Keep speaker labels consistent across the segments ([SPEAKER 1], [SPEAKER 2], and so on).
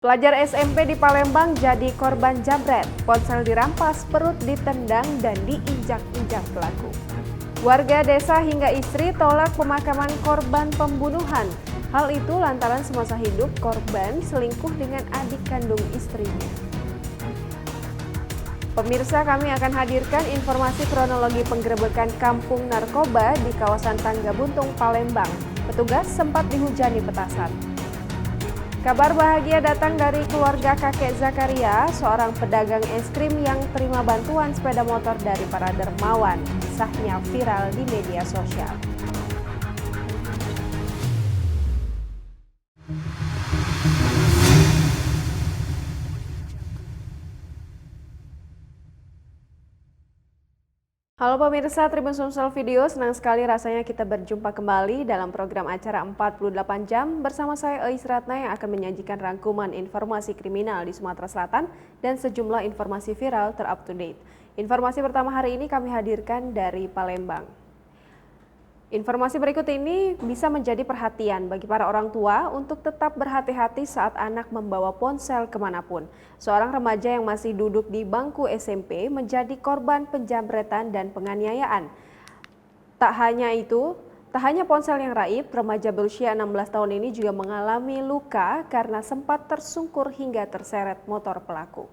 [SPEAKER 1] Pelajar SMP di Palembang jadi korban jambret, ponsel dirampas, perut ditendang dan diinjak-injak pelaku. Warga desa hingga istri tolak pemakaman korban pembunuhan. Hal itu lantaran semasa hidup korban selingkuh dengan adik kandung istrinya. Pemirsa, kami akan hadirkan informasi kronologi penggerebekan kampung narkoba di kawasan Tangga Buntung, Palembang. Petugas sempat dihujani petasan. Kabar bahagia datang dari keluarga kakek Zakaria, seorang pedagang es krim yang terima bantuan sepeda motor dari para dermawan. Kisahnya viral di media sosial. Halo pemirsa Tribun Sumsel Video, senang sekali rasanya kita berjumpa kembali dalam program acara 48 jam bersama saya Eis Ratna yang akan menyajikan rangkuman informasi kriminal di Sumatera Selatan dan sejumlah informasi viral ter-up-to-date. Informasi pertama hari ini kami hadirkan dari Palembang. Informasi berikut ini bisa menjadi perhatian bagi para orang tua untuk tetap berhati-hati saat anak membawa ponsel kemanapun. Seorang remaja yang masih duduk di bangku SMP menjadi korban penjambretan dan penganiayaan. Tak hanya ponsel yang raib, remaja berusia 16 tahun ini juga mengalami luka karena sempat tersungkur hingga terseret motor pelaku.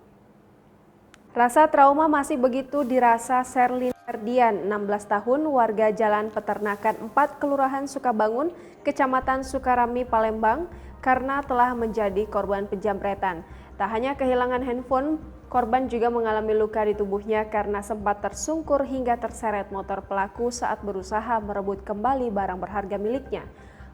[SPEAKER 1] Rasa trauma masih begitu dirasa Sherlyn Ferdian, 16 tahun, warga Jalan Peternakan 4, Kelurahan Sukabangun, Kecamatan Sukarami, Palembang, karena telah menjadi korban penjambretan. Tak hanya kehilangan handphone, korban juga mengalami luka di tubuhnya karena sempat tersungkur hingga terseret motor pelaku saat berusaha merebut kembali barang berharga miliknya.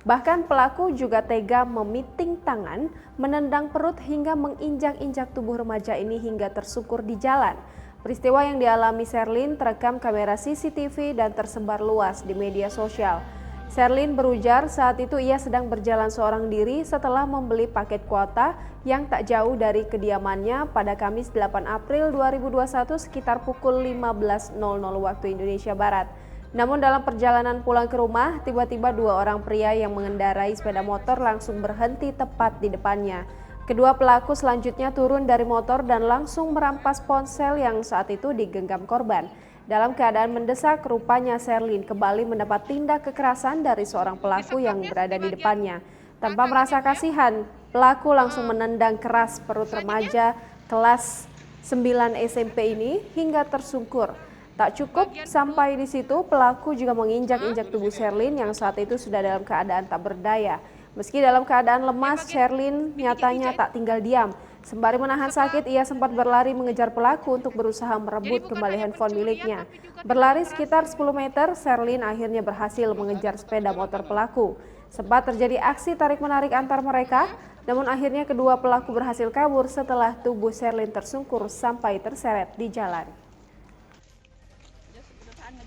[SPEAKER 1] Bahkan pelaku juga tega memiting tangan, menendang perut hingga menginjak-injak tubuh remaja ini hingga tersungkur di jalan. Peristiwa yang dialami Sherlyn terekam kamera CCTV dan tersebar luas di media sosial. Sherlyn berujar saat itu ia sedang berjalan seorang diri setelah membeli paket kuota yang tak jauh dari kediamannya pada Kamis 8 April 2021 sekitar pukul 15.00 waktu Indonesia Barat. Namun dalam perjalanan pulang ke rumah, tiba-tiba dua orang pria yang mengendarai sepeda motor langsung berhenti tepat di depannya. Kedua pelaku selanjutnya turun dari motor dan langsung merampas ponsel yang saat itu digenggam korban. Dalam keadaan mendesak, rupanya Sherlyn kembali mendapat tindak kekerasan dari seorang pelaku yang berada di depannya. Tanpa merasa kasihan, pelaku langsung menendang keras perut remaja kelas 9 SMP ini hingga tersungkur. Tak cukup sampai di situ, pelaku juga menginjak-injak tubuh Sherlyn yang saat itu sudah dalam keadaan tak berdaya. Meski dalam keadaan lemas, Sherlyn nyatanya tak tinggal diam. Sembari menahan sakit, ia sempat berlari mengejar pelaku untuk berusaha merebut kembali handphone miliknya. Berlari sekitar 10 meter, Sherlyn akhirnya berhasil mengejar sepeda motor pelaku. Sempat terjadi aksi tarik-menarik antar mereka, namun akhirnya kedua pelaku berhasil kabur setelah tubuh Sherlyn tersungkur sampai terseret di jalan.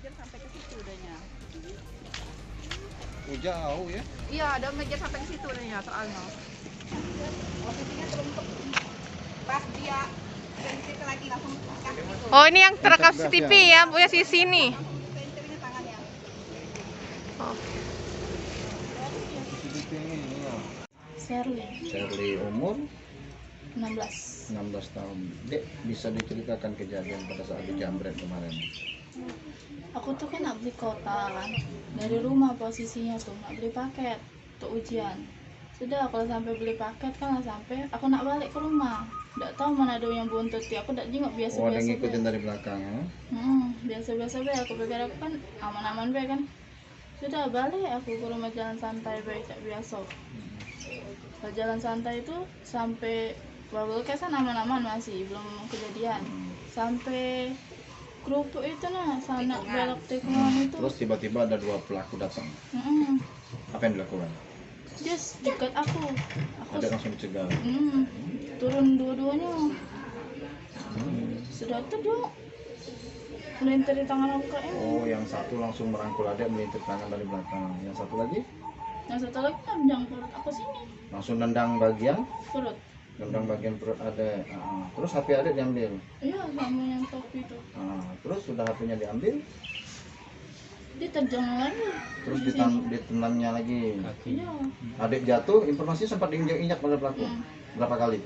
[SPEAKER 2] Sampai ke situ udahnya.
[SPEAKER 3] Oh, jauh ya?
[SPEAKER 2] Iya, ada ngejar sampai ke situ udahnya soalnya. Posisinya teruntuk pas dia sentir lagi langsung kaki.
[SPEAKER 4] Oh, ini yang terekam CCTV ya, punya sisi nih.
[SPEAKER 2] Sentirnya tangannya.
[SPEAKER 4] Oh.
[SPEAKER 3] Sherly umur
[SPEAKER 2] 16
[SPEAKER 3] tahun. Dek, bisa diceritakan kejadian pada saat dijambret kemarin?
[SPEAKER 5] Aku tuh kan nak beli kota kan dari rumah, posisinya tuh nak beli paket untuk ujian. Sudah kalau sampai beli paket kan sampai aku nak balik ke rumah, nggak tahu mana ada yang buntuti. Aku nggak jenguk biasa-biasa.
[SPEAKER 3] Oh, ada ngikutin dari belakang ya?
[SPEAKER 5] Biasa-biasa be. Aku pikir aku kan aman-aman be kan. Sudah balik aku ke rumah, jalan santai be cak biasa. Kalau jalan santai itu sampai babel kesan aman-aman, masih belum kejadian. Sampai kerupuk itu nah sana belok tikungan itu.
[SPEAKER 3] Terus tiba-tiba ada dua pelaku datang. Apa yang dilakukan?
[SPEAKER 5] Dia dekat aku.
[SPEAKER 3] Ada langsung dicegal.
[SPEAKER 5] Turun dua-duanya. Sudah tuh dia melintir di tangan aku kayak.
[SPEAKER 3] Oh, yang satu langsung merangkul adek, melintir tangan dari belakang. Yang satu lagi?
[SPEAKER 5] Yang satu lagi nendang perut aku sini.
[SPEAKER 3] Langsung nendang bagian?
[SPEAKER 5] Perut.
[SPEAKER 3] Nendang bagian perut adek. Terus HP adek diambil?
[SPEAKER 5] Iya, sama yang topi itu.
[SPEAKER 3] Terus sudah HP-nya diambil?
[SPEAKER 5] Dia terjang lagi.
[SPEAKER 3] Terus
[SPEAKER 5] di sini.
[SPEAKER 3] ditendangnya lagi.
[SPEAKER 5] Iya.
[SPEAKER 3] Adik jatuh, informasi sempat diinjak-injak oleh pelaku. Berapa kali?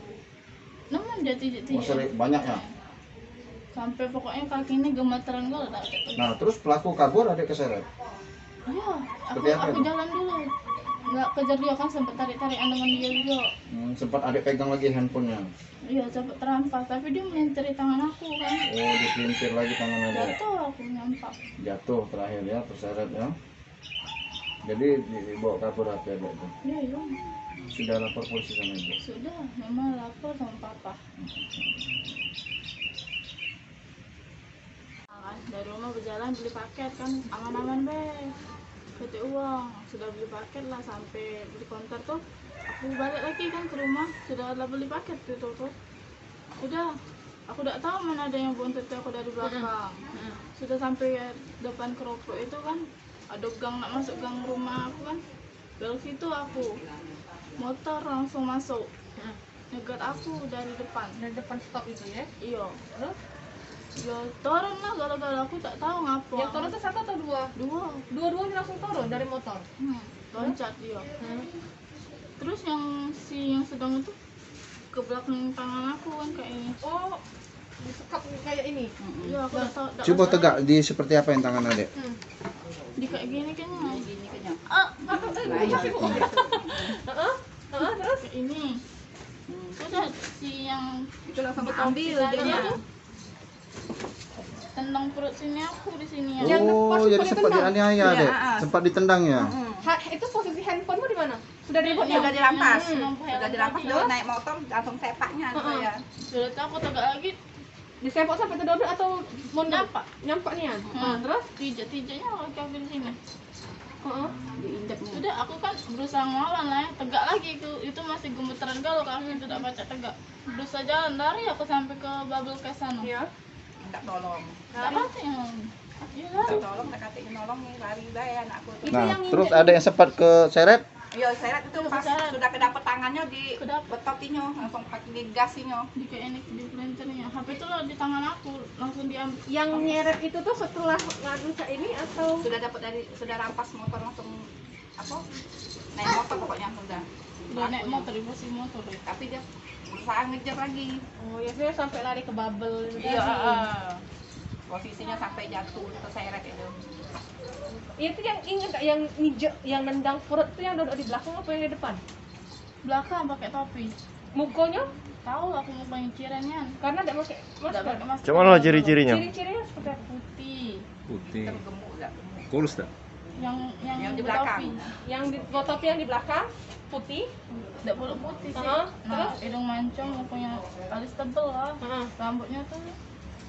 [SPEAKER 5] Namun dia
[SPEAKER 3] Oh, sering, banyak ya?
[SPEAKER 5] sampai pokoknya kakinya gemeteran gue udah.
[SPEAKER 3] Nah, terus pelaku kabur, adik keseret.
[SPEAKER 5] Iya,
[SPEAKER 3] Seperti apa
[SPEAKER 5] aku
[SPEAKER 3] itu?
[SPEAKER 5] jalan dulu. Nggak kejar dia kan, sempat tarik-tarikan dengan dia juga.
[SPEAKER 3] Sempat adik pegang lagi handphonenya.
[SPEAKER 5] Iya, sempat terampas, tapi dia melintari tangan aku kan.
[SPEAKER 3] Oh, dipelintir lagi tangan adik.
[SPEAKER 5] Jatuh aku nyampak.
[SPEAKER 3] Jatuh terakhir ya, terseret ya. Jadi dibawa kabur adik itu.
[SPEAKER 5] Iya, iya.
[SPEAKER 3] Sudah lapor polisi sama ibu.
[SPEAKER 5] Sudah, memang lapor sama papa. Dari rumah berjalan beli paket kan, aman-aman be. PT uang, sudah beli paket lah sampai beli konter tuh. Aku balik lagi kan ke rumah, sudah ada beli paket tuh. Udah, aku tidak tahu mana ada yang bontot aku dari belakang. Sudah sampai depan keropok itu kan, ada gang nak masuk gang rumah aku kan. Belok situ aku, motor langsung masuk. Nyegat aku dari depan.
[SPEAKER 2] Dari depan stop itu ya.
[SPEAKER 5] Iya.
[SPEAKER 2] Terus
[SPEAKER 5] Ya turun lah gara-gara aku tak tahu ngapa.
[SPEAKER 2] yang turun itu satu atau dua?
[SPEAKER 5] Dua.
[SPEAKER 2] Langsung turun dari motor.
[SPEAKER 5] Loncat dia. Terus yang sedang itu ke belakang tangan aku kan kayak ini.
[SPEAKER 2] Oh, disekap kayak ini.
[SPEAKER 5] Iya, aku tak tahu. tak
[SPEAKER 3] Coba
[SPEAKER 5] masalah.
[SPEAKER 3] tegak di seperti apa yang tangan adik?
[SPEAKER 5] Di kayak gini kayaknya. Gini kayaknya.
[SPEAKER 2] Terus
[SPEAKER 5] Kayak ini. Sudah si yang
[SPEAKER 2] itu langsung
[SPEAKER 5] ambil
[SPEAKER 2] diambil
[SPEAKER 5] dia
[SPEAKER 2] dia.
[SPEAKER 5] tendang perut sini aku di sini ya.
[SPEAKER 2] Yang pas
[SPEAKER 3] Oh, jadi
[SPEAKER 2] pokoknya
[SPEAKER 3] sempat
[SPEAKER 2] tendang.
[SPEAKER 3] dianiaya
[SPEAKER 6] Iya,
[SPEAKER 3] dek? Sempat ditendang ya?
[SPEAKER 2] Itu posisi handphonemu di mana? Sudah direbut ya?
[SPEAKER 6] Sudah dirampas,
[SPEAKER 5] Lampu
[SPEAKER 6] sudah
[SPEAKER 5] helm
[SPEAKER 6] dirampas
[SPEAKER 5] tadi,
[SPEAKER 6] dulu
[SPEAKER 5] ya.
[SPEAKER 6] naik motor langsung sepaknya saya.
[SPEAKER 5] Sudah tahu aku tegak lagi
[SPEAKER 2] Disempok sampai terdodok atau mundur?
[SPEAKER 5] nyampak.
[SPEAKER 2] Nyampak nih ya? Terus?
[SPEAKER 5] Tijak-tijaknya aku di sini.
[SPEAKER 6] Diinjak nih.
[SPEAKER 5] Udah aku kan berusaha ngelawan lah ya. Tegak lagi itu masih gemeteran kalau kaki tidak baca tegak. Berusaha jalan lari aku sampai ke bubble case sana.
[SPEAKER 2] Iya.
[SPEAKER 6] Minta tolong.
[SPEAKER 5] Enggak apa yang iya
[SPEAKER 6] Minta
[SPEAKER 5] lari.
[SPEAKER 6] tolong, tak katain nolong nih lari bae anakku tuh.
[SPEAKER 3] Nah, terus ada yang sempat ke seret?
[SPEAKER 6] Iya, seret itu pas
[SPEAKER 5] Seret.
[SPEAKER 6] sudah kedapet tangannya di
[SPEAKER 5] Kedapet.
[SPEAKER 6] betotinya, langsung pakai gasinya.
[SPEAKER 5] Di kayak ini di pelintirnya. HP itu loh di tangan aku langsung diambil.
[SPEAKER 2] Yang nyeret itu tuh setelah ngadu ke ini atau?
[SPEAKER 6] Sudah rampas motor langsung apa? Naik motor pokoknya sudah.
[SPEAKER 5] Udah naik motor di posisi motor deh.
[SPEAKER 6] Tapi dia berusaha ngejar lagi.
[SPEAKER 2] Oh ya, saya sampai lari ke bubble.
[SPEAKER 6] Iya, posisinya sampai jatuh terseret itu.
[SPEAKER 2] Itu yang inget gak yang nijek, yang nendang perut itu yang duduk di belakang apa yang di depan?
[SPEAKER 5] Belakang pakai topi.
[SPEAKER 2] Mukonya
[SPEAKER 5] Tahu aku mau penyicirannya.
[SPEAKER 2] karena tidak pakai
[SPEAKER 5] Enggak
[SPEAKER 2] masker.
[SPEAKER 5] pakai masker.
[SPEAKER 7] Coba lo ciri-cirinya.
[SPEAKER 2] Ciri-cirinya seperti apa?
[SPEAKER 5] Putih.
[SPEAKER 7] Putih.
[SPEAKER 6] Gemuk enggak?
[SPEAKER 7] Kurus tak?
[SPEAKER 5] Yang
[SPEAKER 6] di belakang.
[SPEAKER 2] Yang di topi yang di belakang putih.
[SPEAKER 5] Tidak boleh putih sih.
[SPEAKER 2] Heeh,
[SPEAKER 5] Nah, hidung mancung, punya alis tebel lah. Rambutnya tuh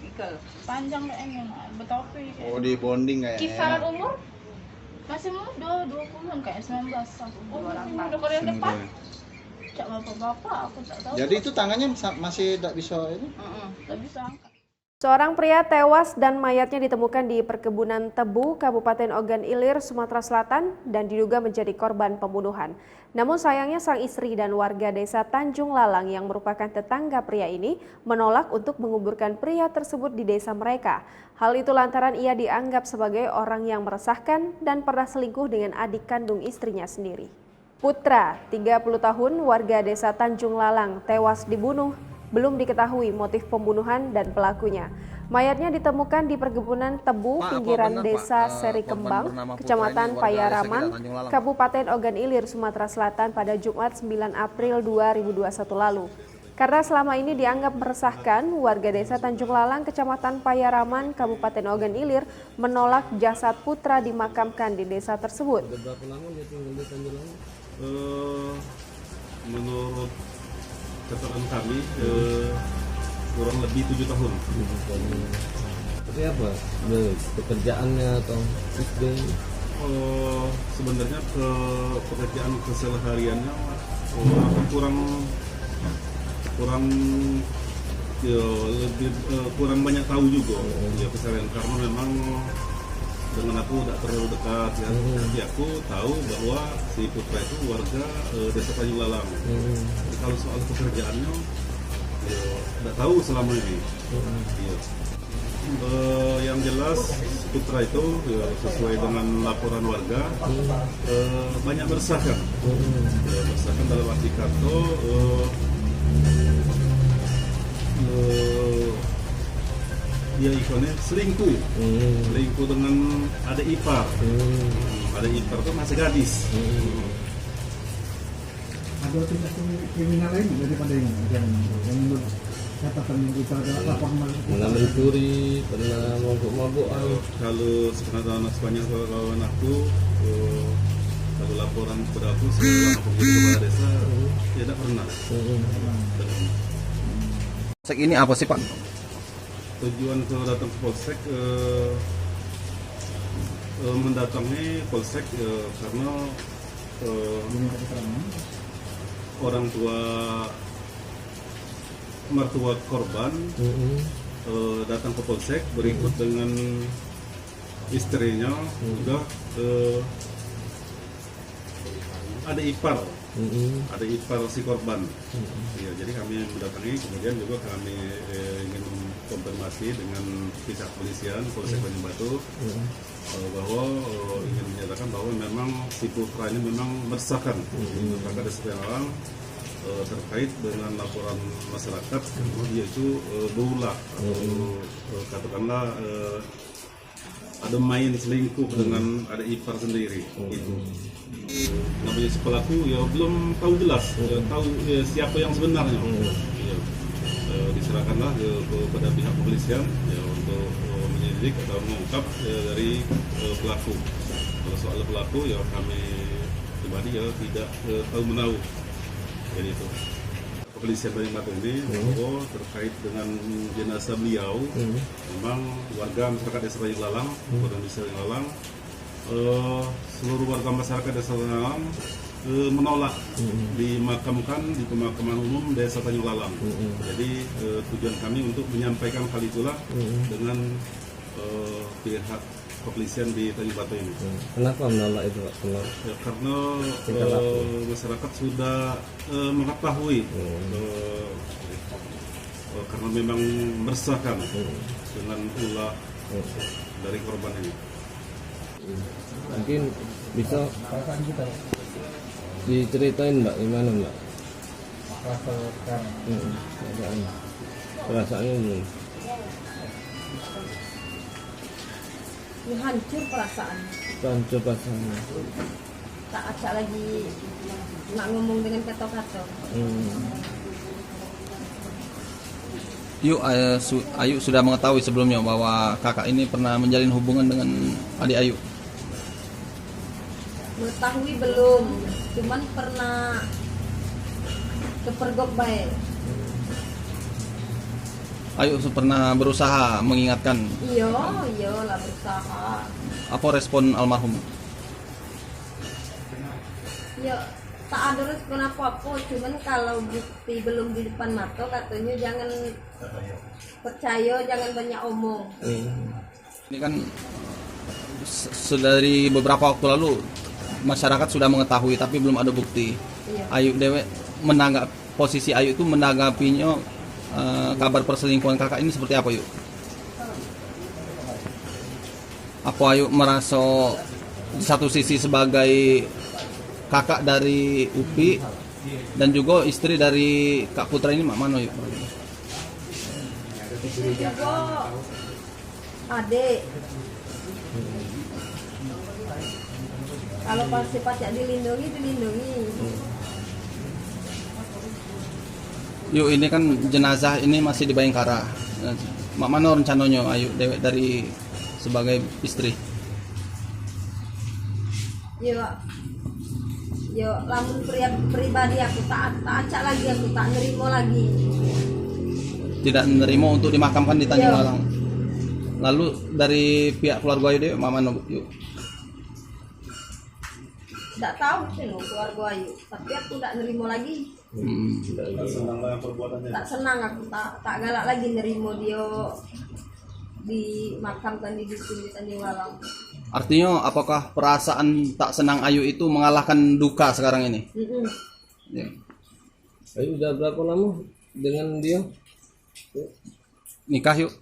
[SPEAKER 6] Ikel.
[SPEAKER 5] panjang kayaknya, bertopi kayak.
[SPEAKER 3] Oh, di bonding kayaknya.
[SPEAKER 2] Kisaran umur?
[SPEAKER 5] Masih muda, 20-an kayak 19 aku.
[SPEAKER 2] Oh, masih muda. Kalau yang depan?
[SPEAKER 5] Cak bapak-bapak aku tak tahu.
[SPEAKER 3] Jadi itu tangannya masih tidak bisa ini?
[SPEAKER 5] tak bisa angkat.
[SPEAKER 1] Seorang pria tewas dan mayatnya ditemukan di perkebunan tebu Kabupaten Ogan Ilir, Sumatera Selatan dan diduga menjadi korban pembunuhan. Namun sayangnya sang istri dan warga desa Tanjung Lalang yang merupakan tetangga pria ini menolak untuk menguburkan pria tersebut di desa mereka. Hal itu lantaran ia dianggap sebagai orang yang meresahkan dan pernah selingkuh dengan adik kandung istrinya sendiri. Putra, 30 tahun, warga desa Tanjung Lalang tewas dibunuh. Belum diketahui motif pembunuhan dan pelakunya. Mayatnya ditemukan di perkebunan tebu pinggiran desa Seri Kembang, Kecamatan Payaraman, Kabupaten Ogan Ilir, Sumatera Selatan pada Jumat 9 April 2021 lalu. Karena selama ini dianggap meresahkan, warga desa Tanjung Lalang, Kecamatan Payaraman, Kabupaten Ogan Ilir menolak jasad putra dimakamkan di desa tersebut.
[SPEAKER 8] Berapa lama dia tinggal di Tanjung Lalang? Menurut catatan kami kurang lebih 7 tahun.
[SPEAKER 7] Tapi apa? Pekerjaannya atau sistem?
[SPEAKER 8] Sebenarnya pekerjaan kesehariannya kurang banyak tahu juga ya keseharian, karena memang dengan aku tidak terlalu dekat ya. Tapi aku tahu bahwa si putra itu warga desa Tanjung Lalang. Jadi kalau soal pekerjaannya ya tidak tahu selama ini. Iya. Yang jelas putra itu ya, sesuai dengan laporan warga banyak meresahkan. Meresahkan dalam arti kata dia ikonnya selingkuh dengan adik ipar. Adik ipar itu masih gadis.
[SPEAKER 9] Ada tindak kriminal lain daripada ini yang menurut catatan yang kita ada laporan
[SPEAKER 7] Pernah mencuri, pernah mabuk-mabukan.
[SPEAKER 8] Kalau sepanjang kawan aku, kalau laporan kepada aku selama pergi ke kepala desa, tidak pernah.
[SPEAKER 10] Polsek ini apa sih Pak?
[SPEAKER 8] Tujuan kalau datang ke Polsek mendatangi Polsek karena orang tua mertua korban datang ke Polsek berikut dengan istrinya juga ada ipar si korban. Ya, jadi kami mendatangi, kemudian juga kami ingin konfirmasi dengan pihak kepolisian Polsek Tanjung Batu bahwa ingin menyatakan bahwa memang si putra ini memang meresahkan masyarakat desa Pengalang terkait dengan laporan masyarakat bahwa dia itu berulah atau katakanlah ada main selingkuh dengan ada ipar sendiri. Gitu. Namanya si pelaku ya belum tahu jelas, tahu siapa yang sebenarnya. Ya, diserahkanlah kepada pihak kepolisian ya, untuk menyelidik atau mengungkap dari pelaku. Kalau soal pelaku ya kami pribadi ya tidak tahu menahu. Jadi itu kepolisian Tanjung Batu ini bahwa terkait dengan jenazah beliau, memang warga masyarakat desa Tanjung Lalang, desa Tanjung Lalang, seluruh warga masyarakat desa Tanjung Lalang menolak dimakamkan di pemakaman umum desa Tanjung Lalang. Jadi tujuan kami untuk menyampaikan hal itulah dengan pihak kepolisian di Tanjung Batu ini.
[SPEAKER 7] Kenapa menolak itu Pak?
[SPEAKER 8] Ya, karena masyarakat sudah mengetahui karena memang meresahkan dengan ulah dari korban ini.
[SPEAKER 7] Mungkin bisa diceritain Mbak, gimana Mbak? Perasaannya
[SPEAKER 6] hancur perasaan.
[SPEAKER 7] hancur perasaannya.
[SPEAKER 6] Tak ada lagi nak ngomong dengan kata-kata.
[SPEAKER 10] Ayu sudah mengetahui sebelumnya bahwa kakak ini pernah menjalin hubungan dengan adik Ayu.
[SPEAKER 6] Mengetahui belum, cuman pernah kepergok baik.
[SPEAKER 10] Ayu pernah berusaha mengingatkan.
[SPEAKER 6] Iya lah berusaha.
[SPEAKER 10] Apa respon almarhum?
[SPEAKER 6] Ya tak ada respon apa-apa, cuman kalau bukti belum di depan mata katanya jangan percaya, jangan banyak omong.
[SPEAKER 10] Ini kan dari beberapa waktu lalu masyarakat sudah mengetahui tapi belum ada bukti.
[SPEAKER 6] Iya.
[SPEAKER 10] Ayu Dewe posisi Ayu itu menanggapinya kabar perselingkuhan kakak ini seperti apa yuk? Apa Ayu merasa di satu sisi sebagai kakak dari Upi dan juga istri dari Kak Putra ini mak mano yuk?
[SPEAKER 6] Juga adik. Kalau pas sifatnya dilindungi.
[SPEAKER 10] Yuk ini kan jenazah ini masih di Bayangkara. Mak mana rencananya Ayu Dewek dari sebagai istri?
[SPEAKER 6] Yo lamun pribadi aku tak acak lagi, aku tak nerima lagi.
[SPEAKER 10] Tidak menerima untuk dimakamkan di Tanjung Lalang. Lalu dari pihak keluarga Ayu Dewek mak mana yuk?
[SPEAKER 6] Tak tahu sih lo keluarga Ayu, tapi aku tak nerima lagi. Tak senang aku, tak galak lagi nerima dia dimakamkan di dusun di Tanjung Lalang.
[SPEAKER 10] Artinya apakah perasaan tak senang Ayu itu mengalahkan duka sekarang ini? Ya.
[SPEAKER 7] Ayu udah berapa lama dengan dia?
[SPEAKER 10] Nikah yuk?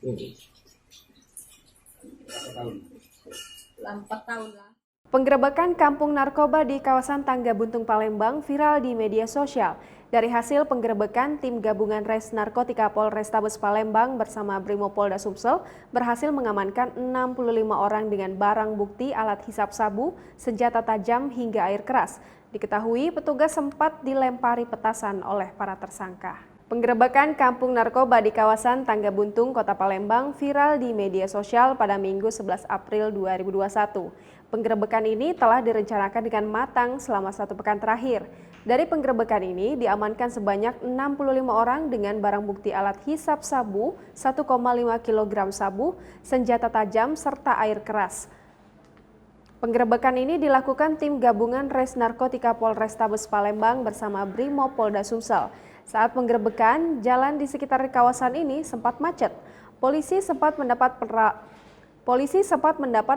[SPEAKER 6] 4 tahun lah.
[SPEAKER 1] Penggerebekan kampung narkoba di kawasan Tangga Buntung Palembang viral di media sosial. Dari hasil penggerebekan, tim gabungan Res Narkotika Polrestabes Palembang bersama Brimopolda Sumsel berhasil mengamankan 65 orang dengan barang bukti alat hisap sabu, senjata tajam hingga air keras. Diketahui petugas sempat dilempari petasan oleh para tersangka. Penggerebekan kampung narkoba di kawasan Tangga Buntung, Kota Palembang viral di media sosial pada Minggu 11 April 2021. Penggerebekan ini telah direncanakan dengan matang selama 1 pekan terakhir. Dari penggerebekan ini diamankan sebanyak 65 orang dengan barang bukti alat hisap sabu, 1,5 kg sabu, senjata tajam, serta air keras. Penggerebekan ini dilakukan tim gabungan Res Narkotika Polrestabes Palembang bersama Brimopolda Sumsel. Saat penggerebekan, jalan di sekitar kawasan ini sempat macet. Polisi sempat mendapat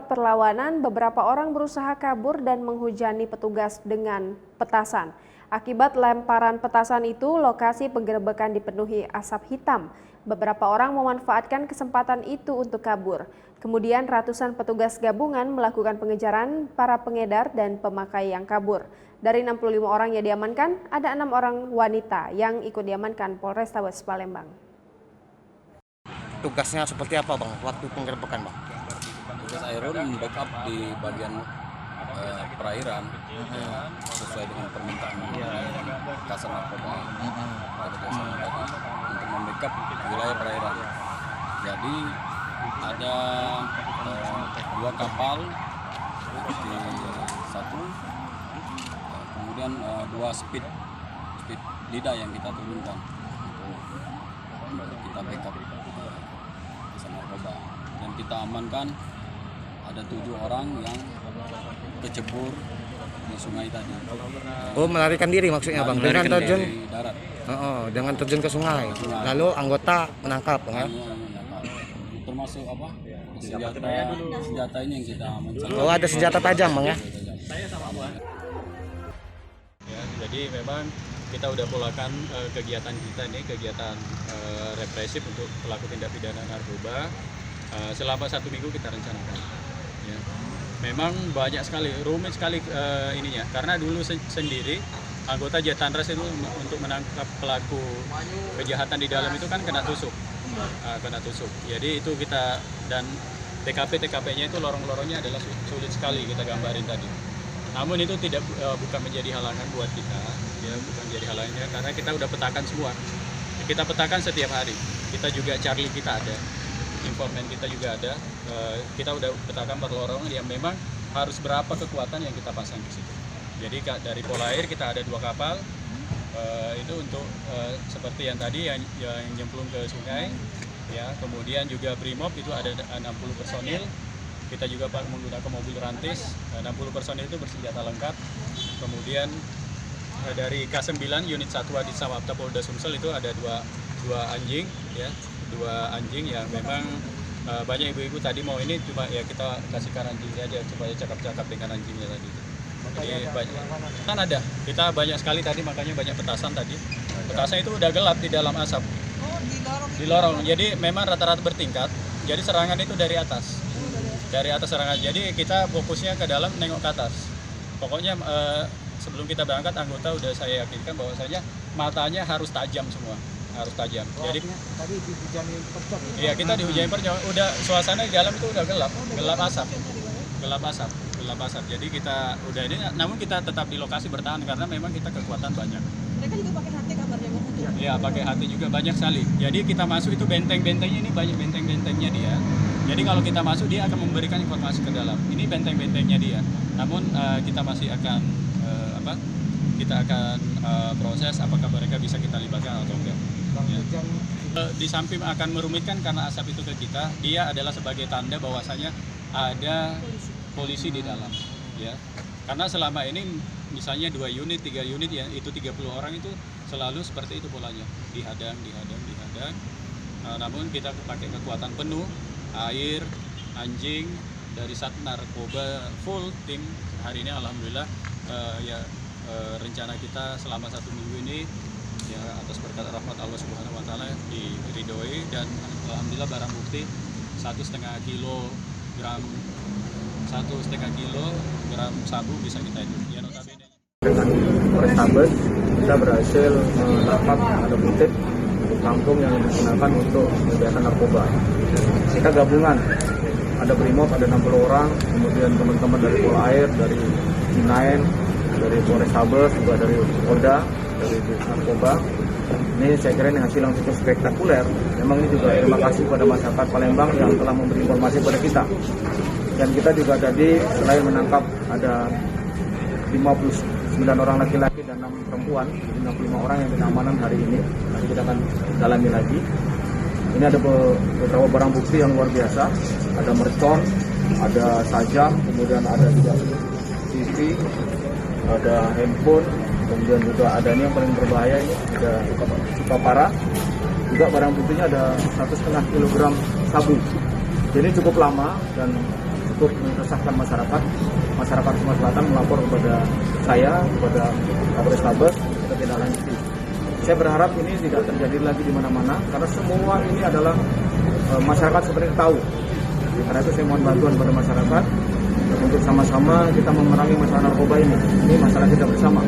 [SPEAKER 1] perlawanan, beberapa orang berusaha kabur dan menghujani petugas dengan petasan. Akibat lemparan petasan itu, lokasi penggerebekan dipenuhi asap hitam. Beberapa orang memanfaatkan kesempatan itu untuk kabur. Kemudian ratusan petugas gabungan melakukan pengejaran para pengedar dan pemakai yang kabur. Dari 65 orang yang diamankan, ada 6 orang wanita yang ikut diamankan Polrestabes Palembang.
[SPEAKER 11] Tugasnya seperti apa Bang waktu penggerebekan Bang?
[SPEAKER 12] Tugas Airun membackup di bagian perairan sesuai dengan permintaan Kasar Narkoba untuk membackup wilayah perairan. Jadi ada 2 kapal di satu, kemudian 2 speed lidah yang kita turunkan untuk kita backup Kasar Narkoba, dan kita amankan ada 7 orang yang kecebur di sungai tadi.
[SPEAKER 11] Oh, melarikan diri maksudnya Bang, dengan terjun
[SPEAKER 12] dari darat.
[SPEAKER 11] Dengan terjun ke sungai. Lalu anggota menangkap ya?
[SPEAKER 12] Termasuk apa? Senjata ini yang kita amankan.
[SPEAKER 11] Oh, ada senjata tajam Bang ya?
[SPEAKER 13] Ya, jadi memang kita udah polakan kegiatan kita ini, kegiatan represif untuk pelaku tindak pidana narkoba selama 1 minggu kita rencanakan. Ya. Memang banyak sekali, rumit sekali ininya, karena dulu sendiri anggota Jatanras itu untuk menangkap pelaku kejahatan di dalam itu kan kena tusuk. Jadi itu kita, dan TKP-nya itu lorong-lorongnya adalah sulit sekali kita gambarin tadi. Namun itu bukan menjadi halangan buat kita, ya, bukan menjadi halangan karena kita udah petakan semua. Kita petakan setiap hari. Kita juga Charlie kita ada, informan kita juga ada. Kita udah petakan per lorong yang memang harus berapa kekuatan yang kita pasang di situ. Jadi dari Polair kita ada 2 kapal. Itu untuk seperti yang tadi yang nyemplung ke sungai, ya. Kemudian juga Brimob itu ada 60 personil. Kita juga menggunakan mobil rantis, 60 personil itu bersenjata lengkap. Kemudian dari K9 unit Satwa di Samapta Polda Sumsel itu ada dua anjing, ya, 2 anjing yang memang banyak ibu-ibu tadi mau ini, cuma ya kita kasihkan anjingnya aja supaya cakap-cakap dengan anjingnya tadi. Jadi banyak kan ada, kita banyak sekali tadi, makanya banyak petasan tadi. Petasan itu udah gelap di dalam asap. Di lorong. Jadi memang rata-rata bertingkat. Jadi serangan itu dari atas. Dari atas serangan. Jadi kita fokusnya ke dalam, nengok ke atas. Pokoknya sebelum kita berangkat anggota udah saya yakinkan bahwasanya matanya harus tajam semua. Harus tajam. Jadi
[SPEAKER 9] tadi dihujani percok.
[SPEAKER 13] Iya, kita dihujani percok. Udah suasana di dalam itu udah gelap, gelap asap. Jadi kita udah ini, namun kita tetap di lokasi bertahan karena memang kita kekuatan banyak.
[SPEAKER 2] Mereka juga pakai HT kabarnya Bang?
[SPEAKER 13] Iya, pakai HT juga banyak sekali. Jadi kita masuk itu benteng-bentengnya ini banyak benteng-bentengnya dia. Jadi kalau kita masuk dia akan memberikan informasi ke dalam. Ini benteng-bentengnya dia. Namun kita masih akan proses apakah mereka bisa kita libatkan atau enggak. Ya. Di samping akan merumitkan karena asap itu ke kita, dia adalah sebagai tanda bahwasanya ada polisi di dalam, ya. Karena selama ini misalnya 2 unit, 3 unit ya, itu 30 orang itu selalu seperti itu polanya, dihadang. Namun kita pakai kekuatan penuh, air, anjing, dari Sat Narkoba full tim hari ini alhamdulillah. Rencana kita selama 1 minggu ini ya atas berkat rahmat Allah Subhanahu Wa Taala diridhoi, dan alhamdulillah barang bukti 1,5 kilo gram 1,5 kilo gram sabu bisa kita itu. Ya notabene.
[SPEAKER 14] Dengan Polrestabes kita berhasil menangkap ada buntut kampung yang digunakan untuk kegiatan narkoba. Kita gabungan, ada Brimob, ada 60 orang, kemudian teman-teman dari Polair, dari Kinain, dari Polrestabes, juga dari Polda, dari narkoba. Ini saya kira ini hasil yang cukup spektakuler. Memang ini juga terima kasih kepada masyarakat Palembang yang telah memberi informasi kepada kita. Dan kita juga tadi selain menangkap ada 59 orang laki-laki dan 6 perempuan, jadi 65 orang yang diamankan hari ini. Nanti kita akan dalami lagi. Ini ada beberapa barang bukti yang luar biasa. Ada mercon, ada sajam, kemudian ada juga TV, ada handphone, kemudian juga ada ini yang paling berbahaya ini ada Sukapara. Juga barang buktinya ada 1,5 kilogram sabu. Jadi cukup lama dan cukup meresahkan masyarakat. Masyarakat Sumatera Selatan melapor kepada saya, kepada Polrestabes, kita tidak lanjuti. Saya berharap ini tidak terjadi lagi di mana-mana karena semua ini adalah masyarakat sebenarnya tahu. Karena itu saya mohon bantuan pada masyarakat untuk sama-sama kita memerangi masalah narkoba ini. Ini masalah kita bersama.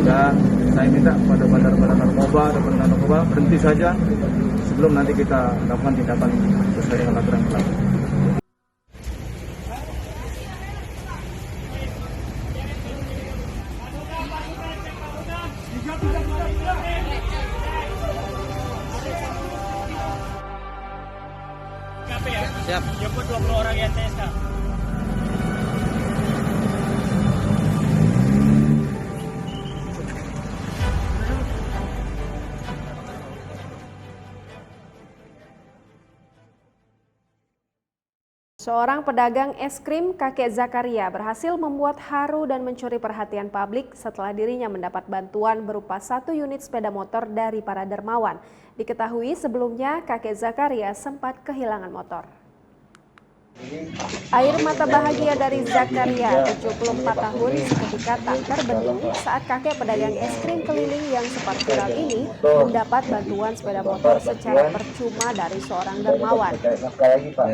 [SPEAKER 14] Dan saya minta kepada bandar-bandar narkoba dan penegak narkoba berhenti saja sebelum nanti kita lakukan tindakan sesuai dengan aturan berlaku.
[SPEAKER 12] Siap.
[SPEAKER 15] Jemput 20 orang yang TSK.
[SPEAKER 1] Seorang pedagang es krim kakek Zakaria berhasil membuat haru dan mencuri perhatian publik setelah dirinya mendapat bantuan berupa 1 unit sepeda motor dari para dermawan. Diketahui sebelumnya kakek Zakaria sempat kehilangan motor. Air mata bahagia dari Zakaria, 74 tahun, seketika tak terbendung saat kakek pedagang es krim keliling yang sempat viral ini mendapat bantuan sepeda motor secara percuma dari seorang dermawan.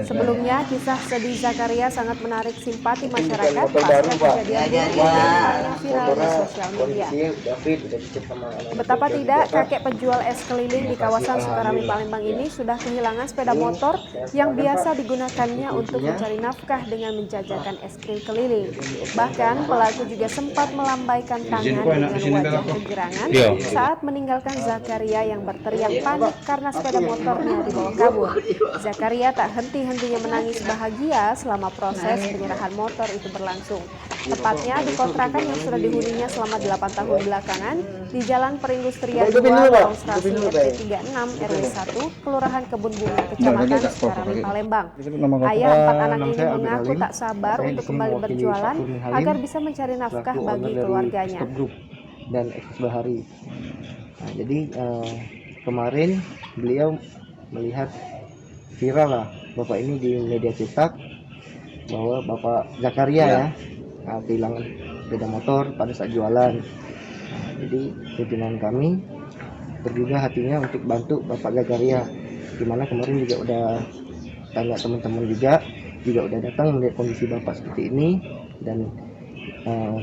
[SPEAKER 1] Sebelumnya, kisah sedih Zakaria sangat menarik simpati masyarakat pasca kejadian yang viral di sosial media. Betapa tidak, kakek penjual es keliling di kawasan Sukarami Palembang ini sudah kehilangan sepeda motor yang biasa digunakannya untuk mencari nafkah dengan menjajakan es krim keliling. Bahkan pelaku juga sempat melambaikan tangan dengan wajah kegirangan saat meninggalkan Zakaria yang berteriak panik karena sepeda motornya dibawa kabur. Zakaria tak henti-hentinya menangis bahagia selama proses penyerahan motor itu berlangsung. Tepatnya di kontrakan yang sudah dihuninya selama 8 tahun belakangan di Jalan Perindustrian 2, Lorong Serasi RT 36 RW 1, Kelurahan Kebun Bunga, Kecamatan Sukarami, Palembang. Ayah 4 anak ini mengaku tak sabar untuk kembali berjualan agar bisa mencari nafkah bagi keluarganya.
[SPEAKER 16] Dan Bahari. Nah, jadi kemarin beliau melihat viral lah bapak ini di media cetak bahwa bapak Zakaria ya kehilangan sepeda motor pada saat jualan. Nah, jadi pimpinan kami berjuga hatinya untuk bantu bapak Zakaria. Dimana kemarin juga udah tanya teman-teman juga udah datang melihat kondisi bapak seperti ini dan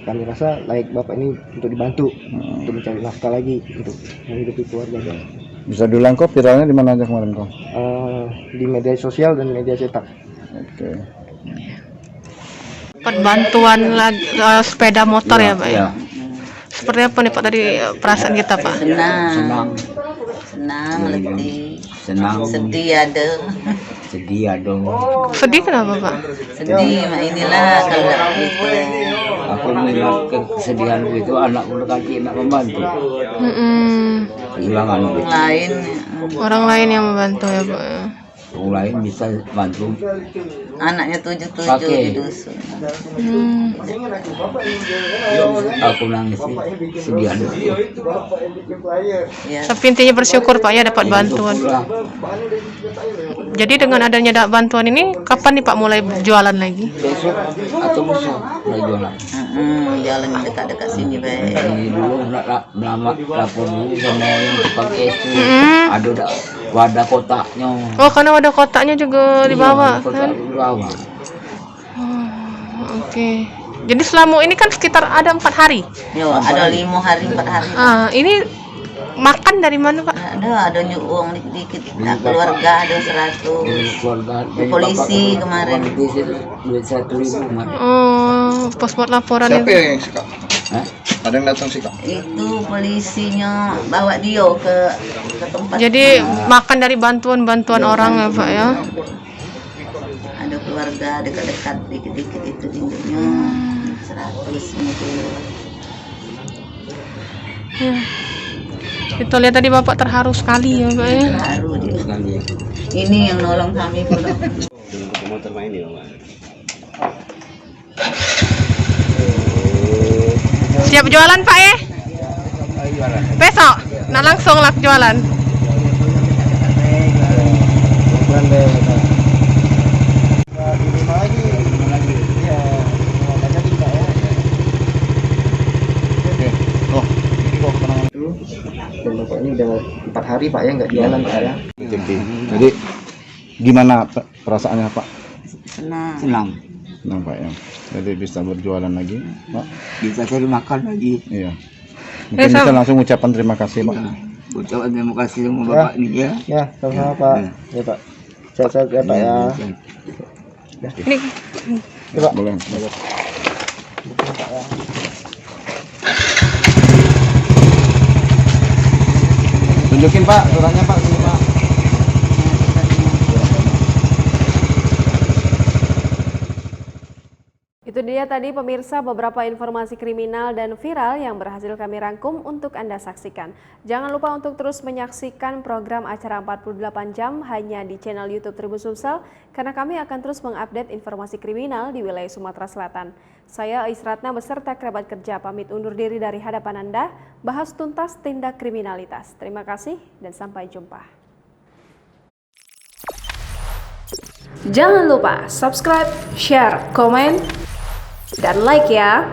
[SPEAKER 16] kami rasa layak bapak ini untuk dibantu untuk mencari nafkah lagi untuk menghidupi keluarganya.
[SPEAKER 17] Bisa diulang kok viralnya di mana aja kemarin kok?
[SPEAKER 16] Di media sosial dan media cetak.
[SPEAKER 17] Oke.
[SPEAKER 4] Bantuan sepeda motor ya Pak ya? Seperti apa nih Pak tadi perasaan kita Pak?
[SPEAKER 18] Senang, letih, sedih ada.
[SPEAKER 4] Sedih kenapa Pak?
[SPEAKER 18] Sedih, inilah kalau gitu.
[SPEAKER 12] Aku melihat kesedihan itu anak udah kaki nak membantu. Kehilangan
[SPEAKER 4] Orang lain yang membantu ya Pak.
[SPEAKER 12] Orang lain bisa bantu.
[SPEAKER 18] Anaknya 77 di dusun.
[SPEAKER 12] Aku nangis sedih ada.
[SPEAKER 4] Tapi intinya bersyukur Pak ya dapat bantuan. Jadi dengan adanya bantuan ini, kapan nih Pak mulai jualan lagi?
[SPEAKER 12] Besok atau besok mulai jualan.
[SPEAKER 18] Jualan dekat-dekat sini baik.
[SPEAKER 12] Dulu melamar lapor dulu sama yang pakai itu. Ada wadah kotaknya.
[SPEAKER 4] Oh karena wadah kotaknya juga dibawa kan? Oke. Jadi selama ini kan sekitar ada 4 hari.
[SPEAKER 18] Yo, ada 5 hari 4 hari.
[SPEAKER 4] Ini makan dari mana, Pak?
[SPEAKER 18] Ada uang dikit-dikit. Nah, keluarga ada 100. Polisi kemarin.
[SPEAKER 12] Duit 1.000 kemarin.
[SPEAKER 4] Oh, pos buat laporan.
[SPEAKER 17] Siapa yang sikap? Ada yang datang sikap?
[SPEAKER 18] Itu polisinya bawa dia ke tempat.
[SPEAKER 4] Jadi makan dari bantuan-bantuan orang ya, Pak ya.
[SPEAKER 18] Ada keluarga dekat-dekat dikit-dikit itu tinggalnya 100 gitu.
[SPEAKER 4] Ya. Kita lihat tadi Bapak terharu sekali ya, Pak ya.
[SPEAKER 18] Terharu dia. Ini yang nolong kami pula.
[SPEAKER 15] Motor main ya, Pak.
[SPEAKER 4] Siap jualan, Pak ya? Besok nah langsung lah jualan.
[SPEAKER 16] Dan Bapak ini udah 4 hari Pak ya nggak jualan Pak ya.
[SPEAKER 17] Jadi gimana perasaannya Pak?
[SPEAKER 18] Senang.
[SPEAKER 17] Senang Pak ya. Jadi bisa berjualan lagi Pak.
[SPEAKER 12] Bisa cari makan lagi.
[SPEAKER 17] Iya. Mungkin bisa langsung ucapan terima kasih Pak.
[SPEAKER 12] Ucapan terima kasih sama Bapak ini ya.
[SPEAKER 16] Ya, sama-sama Pak. Ya Pak. Sehat-sehat ya Pak ya.
[SPEAKER 4] Ini
[SPEAKER 17] Pak boleh.
[SPEAKER 10] Tunjukin Pak, suratnya Pak, sini Pak.
[SPEAKER 1] Itu dia tadi pemirsa beberapa informasi kriminal dan viral yang berhasil kami rangkum untuk Anda saksikan. Jangan lupa untuk terus menyaksikan program acara 48 jam hanya di channel YouTube Tribun Sumsel karena kami akan terus mengupdate informasi kriminal di wilayah Sumatera Selatan. Saya Ais Ratna beserta kerabat kerja pamit undur diri dari hadapan Anda, bahas tuntas tindak kriminalitas. Terima kasih dan sampai jumpa. Jangan lupa subscribe, share, komen, dan like ya.